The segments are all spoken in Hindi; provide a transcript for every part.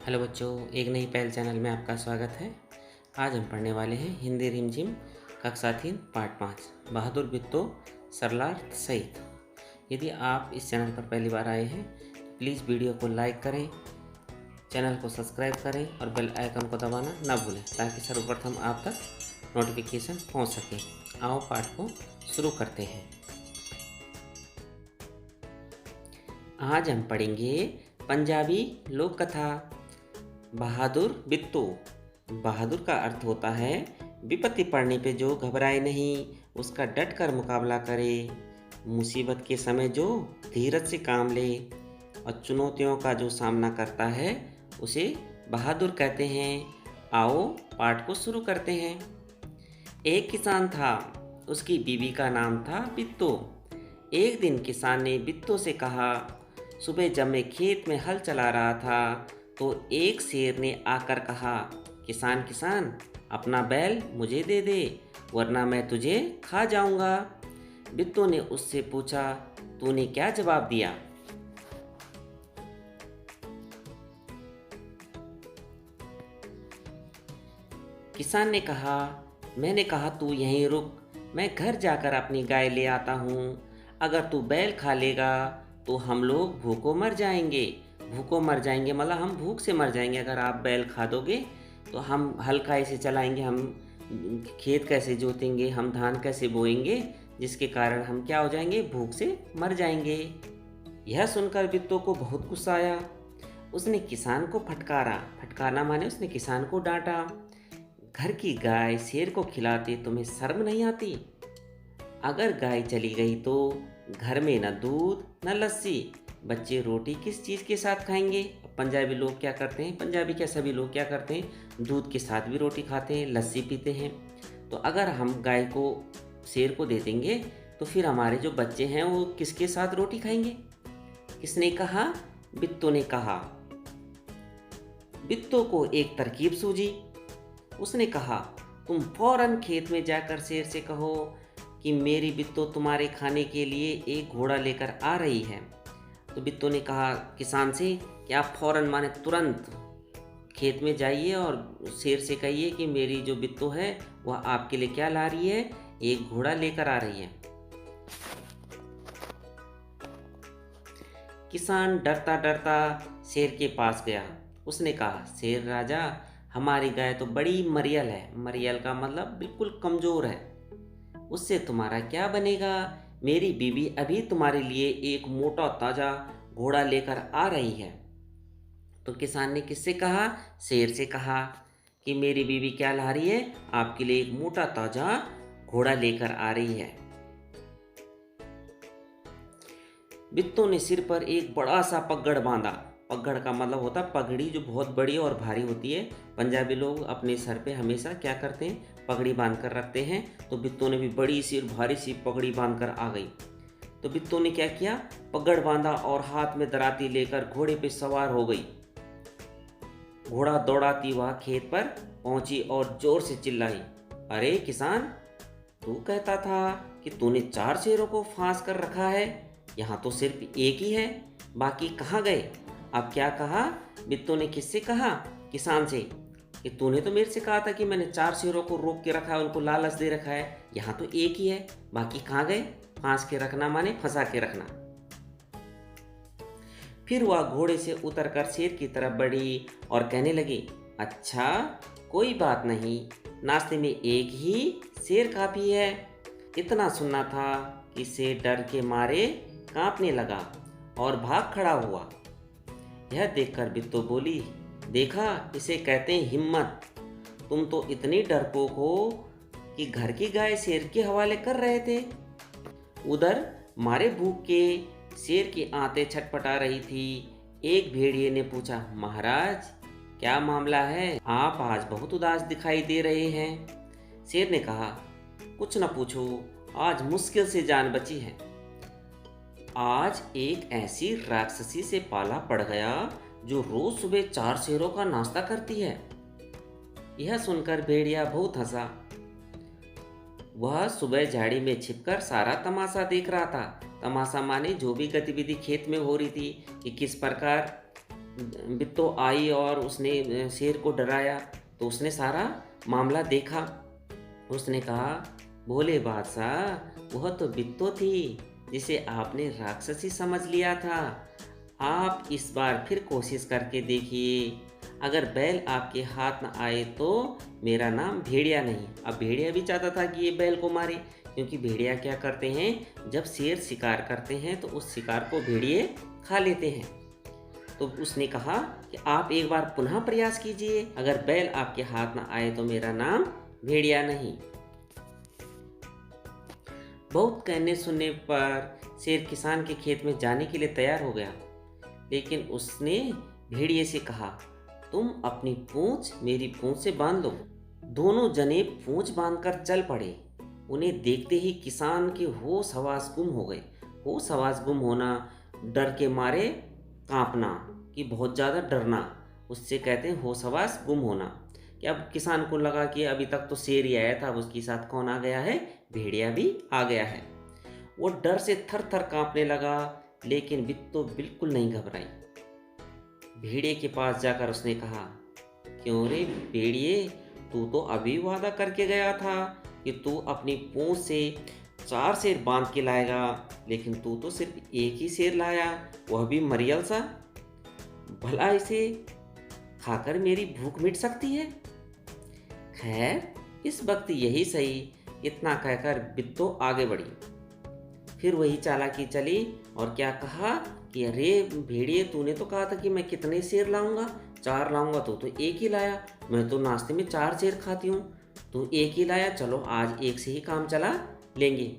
हेलो बच्चों, एक नई पहल चैनल में आपका स्वागत है। आज हम पढ़ने वाले हैं हिंदी रिमझिम कक्षा 3 पार्ट 5 बहादुर बिट्टो सरलार्थ सहित। यदि आप इस चैनल पर पहली बार आए हैं तो प्लीज़ वीडियो को लाइक करें, चैनल को सब्सक्राइब करें और बेल आइकन को दबाना ना भूलें ताकि सर्वप्रथम आप तक नोटिफिकेशन पहुंच सके। आओ पाठ को शुरू करते हैं। आज हम पढ़ेंगे पंजाबी लोक कथा बहादुर बिट्टो। बहादुर का अर्थ होता है विपत्ति पड़ने पे जो घबराए नहीं, उसका डट कर मुकाबला करे, मुसीबत के समय जो धीरज से काम ले और चुनौतियों का जो सामना करता है उसे बहादुर कहते हैं। आओ पाठ को शुरू करते हैं। एक किसान था, उसकी बीवी का नाम था बिट्टो। एक दिन किसान ने बिट्टो से कहा, सुबह जब मैं खेत में हल चला रहा था तो एक शेर ने आकर कहा, किसान किसान अपना बैल मुझे दे दे वरना मैं तुझे खा जाऊंगा। बिट्टो ने उससे पूछा, तूने क्या जवाब दिया? किसान ने कहा, मैंने कहा तू यहीं रुक, मैं घर जाकर अपनी गाय ले आता हूँ। अगर तू बैल खा लेगा तो हम लोग भूखों मर जाएंगे। भूखों मर जाएंगे मतलब हम भूख से मर जाएंगे। अगर आप बैल खा दोगे तो हम हल कैसे चलाएंगे, हम खेत कैसे जोतेंगे, हम धान कैसे बोएंगे, जिसके कारण हम क्या हो जाएंगे, भूख से मर जाएंगे। यह सुनकर बिट्टो को बहुत गुस्सा आया। उसने किसान को फटकारा। फटकारना माने उसने किसान को डांटा। घर की गाय शेर को खिलाते तुम्हें शर्म नहीं आती? अगर गाय चली गई तो घर में न दूध न लस्सी, बच्चे रोटी किस चीज़ के साथ खाएंगे? पंजाबी लोग क्या करते हैं, पंजाबी क्या सभी लोग क्या करते हैं, दूध के साथ भी रोटी खाते हैं, लस्सी पीते हैं। तो अगर हम गाय को शेर को दे देंगे तो फिर हमारे जो बच्चे हैं वो किसके साथ रोटी खाएंगे? किसने कहा? बिट्टो ने कहा। बिट्टो को एक तरकीब सूझी। उसने कहा, तुम फौरन खेत में जाकर शेर से कहो कि मेरी बिट्टो तुम्हारे खाने के लिए एक घोड़ा लेकर आ रही है। तो बिट्टो ने कहा किसान से कि आप फौरन माने तुरंत खेत में जाइए और शेर से कहिए कि मेरी जो बिट्टो है वह आपके लिए क्या ला रही है, एक घोड़ा लेकर आ रही है। किसान डरता डरता शेर के पास गया। उसने कहा, शेर राजा, हमारी गाय तो बड़ी मरियल है। मरियल का मतलब बिल्कुल कमज़ोर है, उससे तुम्हारा क्या बनेगा? मेरी बीवी अभी तुम्हारे लिए एक मोटा ताज़ा घोड़ा लेकर आ रही है। तो किसान ने किससे कहा? शेर से कहा कि मेरी बीवी क्या ला रही है, आपके लिए एक मोटा ताज़ा घोड़ा लेकर आ रही है। बिट्टो ने सिर पर एक बड़ा सा पगड़ बांधा। पगड़ का मतलब होता है पगड़ी, जो बहुत बड़ी और भारी होती है। पंजाबी लोग अपने सर पे हमेशा क्या करते हैं, पगड़ी बांध कर रखते हैं। तो बिट्टो ने भी बड़ी सी भारी सी पगड़ी बांध कर आ गई। तो बिट्टो ने क्या किया, पगड़ बांधा और हाथ में दराती लेकर घोड़े पे सवार हो गई। घोड़ा दौड़ाती वह खेत पर पहुंची और जोर से चिल्लाई, अरे किसान, तू कहता था कि तूने 4 शेरों को फांस कर रखा है, यहाँ तो सिर्फ एक ही है, बाकी कहाँ गए? अब क्या कहा? बिट्टो ने किससे कहा? किसान से, कि तूने तो मेरे से कहा था कि मैंने 4 शेरों को रोक के रखा है, उनको लालच दे रखा है, यहाँ तो एक ही है, बाकी कहाँ गए? फांस के रखना माने फंसा के रखना। फिर वह घोड़े से उतरकर शेर की तरफ बढ़ी और कहने लगी, अच्छा कोई बात नहीं, नाश्ते में एक ही शेर काफ़ी है। इतना सुनना था कि शेर डर के मारे कांपने लगा और भाग खड़ा हुआ। यह देखकर बिट्टो बोली, देखा, इसे कहते हैं हिम्मत। तुम तो इतनी डरपोक हो कि घर की गाय शेर के हवाले कर रहे थे। उधर मारे भूख के शेर की आंतें छटपटा रही थी। एक भेड़िए ने पूछा, महाराज क्या मामला है, आप आज बहुत उदास दिखाई दे रहे हैं। शेर ने कहा, कुछ न पूछो, आज मुश्किल से जान बची है। आज एक ऐसी राक्षसी से पाला पड़ गया जो रोज सुबह 4 शेरों का नाश्ता करती है। यह सुनकर भेड़िया बहुत हंसा। वह सुबह झाड़ी में छिपकर सारा तमाशा देख रहा था। तमाशा माने जो भी गतिविधि खेत में हो रही थी कि किस प्रकार बित्तो आई और उसने शेर को डराया, तो उसने सारा मामला देखा। उसने कहा, भोले बादशाह, वह तो बित्तो थी जिसे आपने राक्षसी समझ लिया था। आप इस बार फिर कोशिश करके देखिए। अगर बैल आपके हाथ न आए तो मेरा नाम भेड़िया नहीं। अब भेड़िया भी चाहता था कि ये बैल को मारे, क्योंकि भेड़िया क्या करते हैं, जब शेर शिकार करते हैं तो उस शिकार को भेड़िए खा लेते हैं। तो उसने कहा कि आप एक बार पुनः प्रयास कीजिए। अगर बैल आपके हाथ न आए तो मेरा नाम भेड़िया नहीं। बहुत कहने सुनने पर शेर किसान के खेत में जाने के लिए तैयार हो गया, लेकिन उसने भेड़िए से कहा, तुम अपनी पूंछ मेरी पूंछ से बांध लो। दोनों जने पूंछ बांधकर चल पड़े। उन्हें देखते ही किसान के होश हवास गुम हो गए। होश हवास गुम होना, डर के मारे कांपना, कि बहुत ज़्यादा डरना, उससे कहते हैं होश हवास गुम होना। कि अब किसान को लगा कि अभी तक तो शेर ही आया था, अब उसके साथ कौन आ गया है, भेड़िया भी आ गया है। वो डर से थर थर कांपने लगा, लेकिन बित्तो बिल्कुल नहीं घबराई। भेड़िए के पास जाकर उसने कहा, क्यों रे भेड़िए, तू तो अभी वादा करके गया था कि तू अपनी पूंछ से 4 शेर बांध के लाएगा, लेकिन तू तो सिर्फ एक ही शेर लाया, वह भी मरियल सा। भला इसे खाकर मेरी भूख मिट सकती है? खैर, इस वक्त यही सही। इतना कहकर बित्तो आगे बढ़ी। फिर वही चालाकी चली और क्या कहा कि अरे भेड़िए, तूने तो कहा था कि मैं कितने शेर लाऊंगा, 4 लाऊंगा, तो एक ही लाया। मैं तो नाश्ते में 4 शेर खाती हूँ, तू एक ही लाया। चलो आज एक से ही काम चला लेंगे।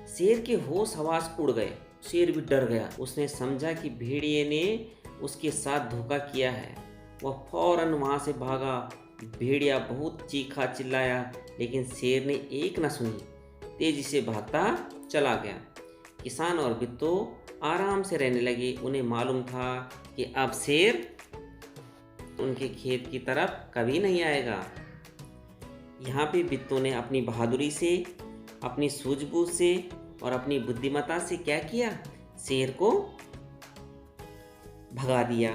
शेर के होश हवास उड़ गए। शेर भी डर गया। उसने समझा कि भेड़िए ने उसके साथ धोखा किया है। वह फौरन वहाँ से भागा। भेड़िया बहुत चीखा चिल्लाया, लेकिन शेर ने एक न सुनी, तेजी से भागता चला गया। किसान और बित्तो आराम से रहने लगे। उन्हें मालूम था कि अब शेर उनके खेत की तरफ कभी नहीं आएगा। यहाँ पे बित्तो ने अपनी बहादुरी से, अपनी सूझबूझ से और अपनी बुद्धिमत्ता से क्या किया, शेर को भगा दिया।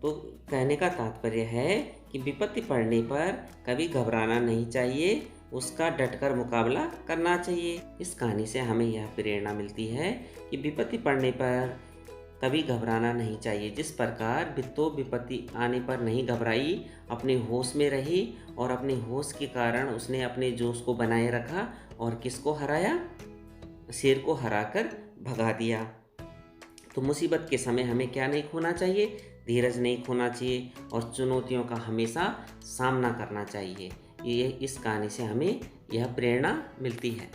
तो कहने का तात्पर्य है कि विपत्ति पड़ने पर कभी घबराना नहीं चाहिए, उसका डटकर मुकाबला करना चाहिए। इस कहानी से हमें यह प्रेरणा मिलती है कि विपत्ति पड़ने पर कभी घबराना नहीं चाहिए। जिस प्रकार बित्तो विपत्ति आने पर नहीं घबराई, अपने होश में रही और अपने होश के कारण उसने अपने जोश को बनाए रखा और किसको हराया, शेर को हराकर भगा दिया। तो मुसीबत के समय हमें क्या नहीं खोना चाहिए, धीरज नहीं खोना चाहिए और चुनौतियों का हमेशा सामना करना चाहिए। ये इस कहानी से हमें यह प्रेरणा मिलती है।